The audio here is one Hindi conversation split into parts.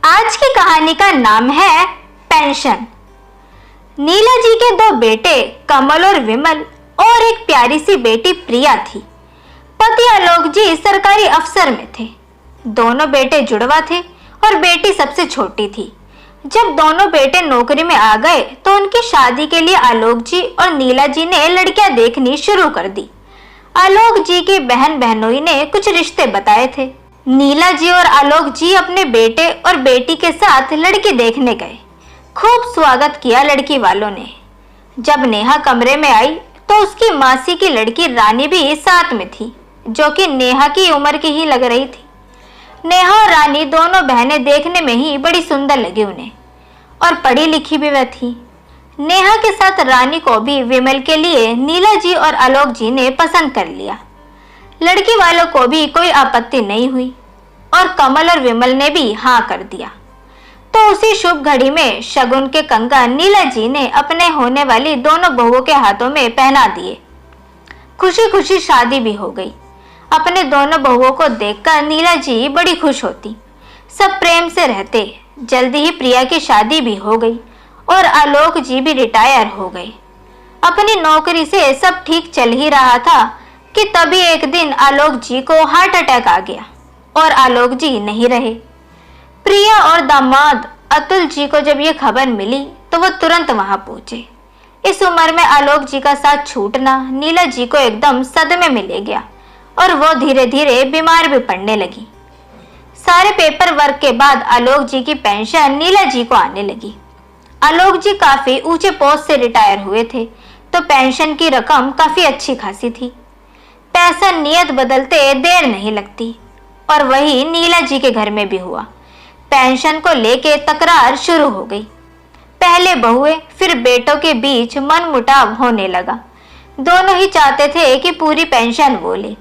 आज की कहानी का नाम है पेंशन। नीला जी के दो बेटे कमल और विमल और एक प्यारी सी बेटी प्रिया थी। पति आलोक जी सरकारी अफसर में थे। दोनों बेटे जुड़वा थे और बेटी सबसे छोटी थी। जब दोनों बेटे नौकरी में आ गए तो उनकी शादी के लिए आलोक जी और नीला जी ने लड़कियां देखनी शुरू कर दी। आलोक जी की बहन बहनोई ने कुछ रिश्ते बताए थे। नीला जी और आलोक जी अपने बेटे और बेटी के साथ लड़की देखने गए। खूब स्वागत किया लड़की वालों ने। जब नेहा कमरे में आई तो उसकी मासी की लड़की रानी भी साथ में थी, जो कि नेहा की उम्र की ही लग रही थी। नेहा और रानी दोनों बहनें देखने में ही बड़ी सुंदर लगी उन्हें, और पढ़ी लिखी भी वह थी। नेहा के साथ रानी को भी विमल के लिए नीला जी और आलोक जी ने पसंद कर लिया। लड़की वालों को भी कोई आपत्ति नहीं हुई और कमल और विमल ने भी हाँ कर दिया। तो उसी शुभ घड़ी में शगुन के कंगन नीला जी ने अपने होने वाली दोनों बहुओं के हाथों में पहना दिए। खुशी खुशी शादी भी हो गई। अपने दोनों बहुओं को देखकर नीला जी बड़ी खुश होती। सब प्रेम से रहते। जल्दी ही प्रिया की शादी भी हो गई और आलोक जी भी रिटायर हो गए। अपनी नौकरी से सब ठीक चल ही रहा था कि तभी एक दिन आलोक जी को हार्ट अटैक आ गया और आलोक जी नहीं रहे। प्रिया और दामाद अतुल जी को जब ये खबर मिली तो वो तुरंत वहां पहुंचे। इस उम्र में आलोक जी का साथ छूटना नीला जी को एकदम सदमे में ले गया और वो धीरे धीरे बीमार भी पड़ने लगी। सारे पेपर वर्क के बाद आलोक जी की पेंशन नीला जी को आने लगी। आलोक जी काफी ऊंचे पोस्ट से रिटायर हुए थे, तो पेंशन की रकम काफी अच्छी खासी थी। पैसा नियत बदलते देर नहीं लगती, और वही नीला जी के घर में भी हुआ। पेंशन को लेके तकरार शुरू हो गई। पहले बहुए फिर बेटों के बीच मनमुटाव होने लगा। दोनों ही चाहते थे कि पूरी पेंशन वो ले।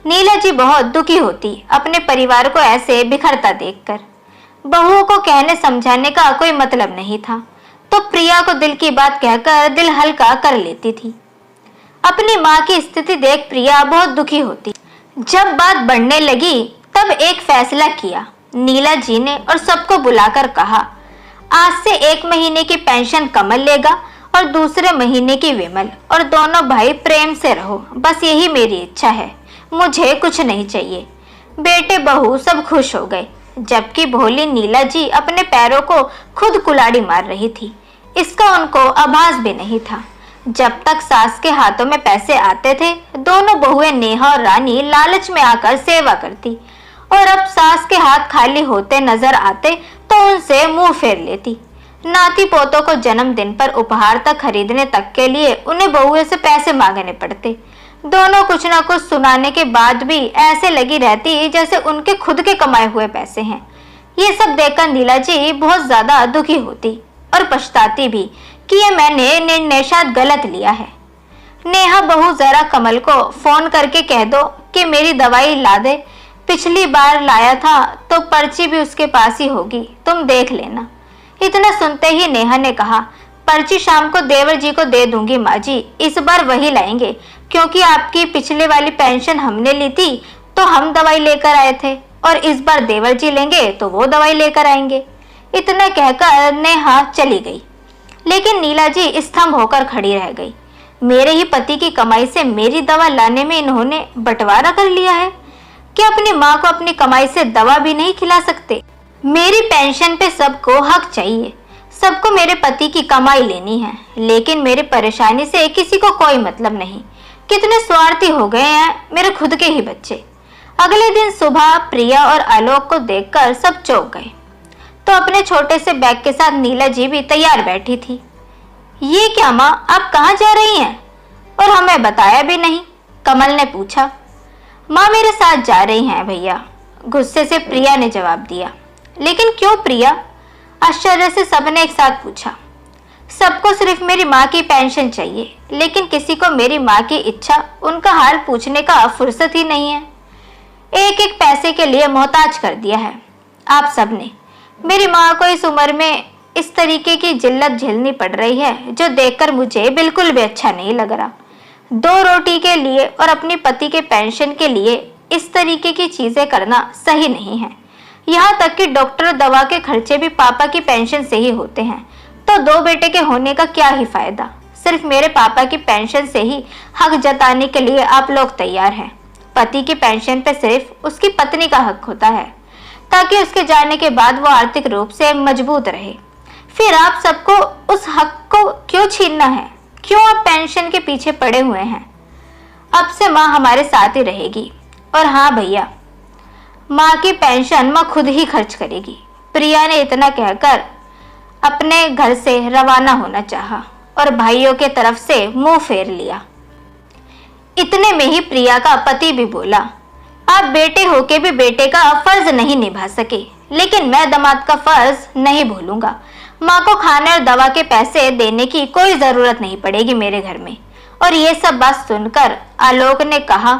नीला जी बहुत दुखी होती अपने परिवार को ऐसे बिखरता देखकर। बहुओं को कहने समझाने का कोई मतलब नहीं था, तो प्रिया को दिल की बात कहकर दिल हल्का कर लेती थी। अपनी माँ की स्थिति देख प्रिया बहुत दुखी होती। जब बात बढ़ने लगी तब एक फैसला किया नीला जी ने और सबको बुलाकर कहा, आज से 1 महीने की पेंशन कमल लेगा और दूसरे महीने की विमल, और दोनों भाई प्रेम से रहो। बस यही मेरी इच्छा है, मुझे कुछ नहीं चाहिए। बेटे बहू सब खुश हो गए, जबकि भोली नीला जी अपने पैरों को खुद कुल्हाड़ी मार रही थी। इसका उनको आभास भी नहीं था। जब तक सास के हाथों में पैसे आते थे, दोनों बहुएं नेहा और रानी लालच में आकर सेवा करती, और अब सास के हाथ खाली होते नजर आते तो उनसे मुंह फेर लेती। नाती पोतों को जन्मदिन पर उपहार तक खरीदने तक के लिए उन्हें बहुओं से पैसे मांगने पड़ते। दोनों कुछ ना कुछ सुनाने के बाद भी ऐसे लगी रहती जैसे उनके खुद के कमाए हुए पैसे हैं। ये सब देखकर नीला जी बहुत ज्यादा दुखी होती और पछताती भी कि ये मैंने निर्णय शायद गलत लिया है। नेहा बहू जरा कमल को फोन करके कह दो कि मेरी दवाई ला दे। पिछली बार लाया था तो पर्ची भी उसके पास ही होगी, तुम देख लेना। इतना सुनते ही नेहा ने कहा, पर्ची शाम को देवर जी को दे दूंगी माँ जी, इस बार वही लाएंगे, क्योंकि आपकी पिछले वाली पेंशन हमने ली थी तो हम दवाई लेकर आए थे, और इस बार देवर जी लेंगे तो वो दवाई लेकर आएंगे। इतना कहकर नेहा चली गई, लेकिन नीला जी स्तंभ होकर खड़ी रह गई। मेरे ही पति की कमाई से मेरी दवा लाने में इन्होंने बंटवारा कर लिया है कि अपनी माँ को अपनी कमाई से दवा भी नहीं खिला सकते। मेरी पेंशन पे सबको हक चाहिए, सबको मेरे पति की कमाई लेनी है, लेकिन मेरी परेशानी से किसी को कोई मतलब नहीं। कितने स्वार्थी हो गए हैं मेरे खुद के ही बच्चे। अगले दिन सुबह प्रिया और आलोक को देखकर सब चौंक गए, तो अपने छोटे से बैग के साथ नीला जी भी तैयार बैठी थी। ये क्या माँ, आप कहाँ जा रही हैं और हमें बताया भी नहीं? कमल ने पूछा। माँ मेरे साथ जा रही हैं भैया, गुस्से से प्रिया ने जवाब दिया। लेकिन क्यों प्रिया? आश्चर्य से सबने एक साथ पूछा। सबको सिर्फ मेरी माँ की पेंशन चाहिए, लेकिन किसी को मेरी माँ की इच्छा, उनका हाल पूछने का फुर्सत ही नहीं है। एक एक पैसे के लिए मोहताज कर दिया है आप सबने। मेरी माँ को इस उम्र में इस तरीके की जिल्लत झेलनी पड़ रही है, जो देखकर मुझे बिल्कुल भी अच्छा नहीं लग रहा। 2 रोटी के लिए और अपनी पति के पेंशन के लिए इस तरीके की चीजें करना सही नहीं है। यहाँ तक कि डॉक्टर और दवा के खर्चे भी पापा की पेंशन से ही होते हैं। तो 2 बेटे के होने का क्या ही फायदा। सिर्फ मेरे पापा की पेंशन से ही हक जताने के लिए आप लोग तैयार हैं। पति की पेंशन पे सिर्फ उसकी पत्नी का हक होता है, ताकि उसके जाने के बाद वो आर्थिक रूप से मजबूत रहे। फिर आप सबको उस हक को क्यों छीनना है? क्यों आप पेंशन के पीछे पड़े हुए हैं? अब से माँ हमारे साथ ही रहेगी। और हाँ भैया, माँ की पेंशन माँ खुद ही खर्च करेगी। प्रिया ने इतना कहकर अपने घर से रवाना होना चाहा और भाइयों के तरफ से मुंह फेर लिया। इतने में ही प्रिया का पति भी बोला, आप बेटे होके भी बेटे का फर्ज नहीं निभा सके, लेकिन मैं दामाद का फर्ज नहीं भूलूंगा। माँ को खाने और दवा के पैसे देने की कोई जरूरत नहीं पड़ेगी मेरे घर में। और ये सब बात सुनकर आलोक ने कहा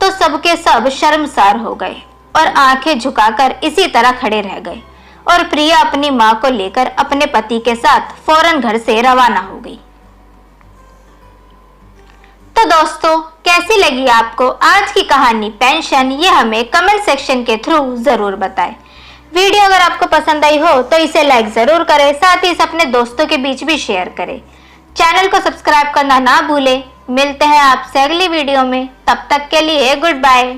तो सबके सब शर्मसार हो गए और आंखें झुकाकर इसी तरह खड़े रह गए। और प्रिया अपनी माँ को लेकर अपने पति के साथ फौरन घर से रवाना हो गई। तो दोस्तों, कैसी लगी आपको आज की कहानी पेंशन, ये हमें कमेंट सेक्शन के थ्रू जरूर बताएं। वीडियो अगर आपको पसंद आई हो तो इसे लाइक जरूर करें, साथ ही इसे अपने दोस्तों के बीच भी शेयर करें। चैनल को सब्सक्राइब करना ना भूलें। मिलते हैं आपसे अगली वीडियो में, तब तक के लिए गुड बाय।